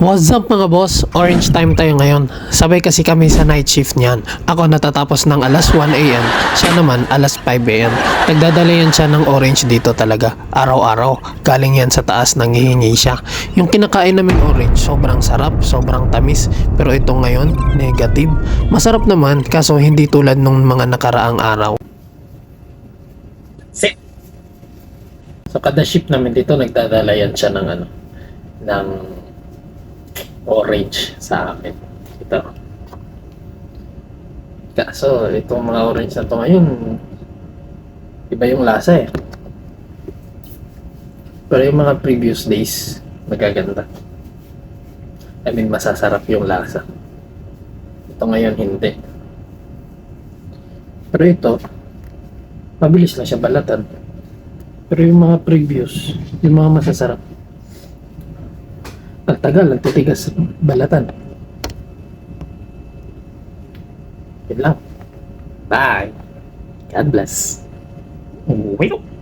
What's up mga boss? Orange time tayo ngayon. Sabay kasi kami sa night shift niyan. Ako natatapos ng alas 1 a.m. Siya naman alas 5 a.m. Nagdadala yan siya ng orange dito talaga. Araw-araw. Galing yan sa taas nang hihingi siya. Yung kinakain namin orange, sobrang sarap, sobrang tamis. Pero ito ngayon, negative. Masarap naman, kaso hindi tulad nung mga nakaraang araw. Sit! So kada shift namin dito, nagdadala yan siya ng ng orange sa akin. Ito. Kaso, itong mga orange na to ngayon, iba yung lasa eh. Pero yung mga previous days, magaganda. I mean, masasarap yung lasa. Ito ngayon, hindi. Pero ito, mabilis na siya balatan. Pero yung mga previous, yung mga masasarap, pagtagal, nagtitigas balatan. Yun lang. Bye. God bless. Wait.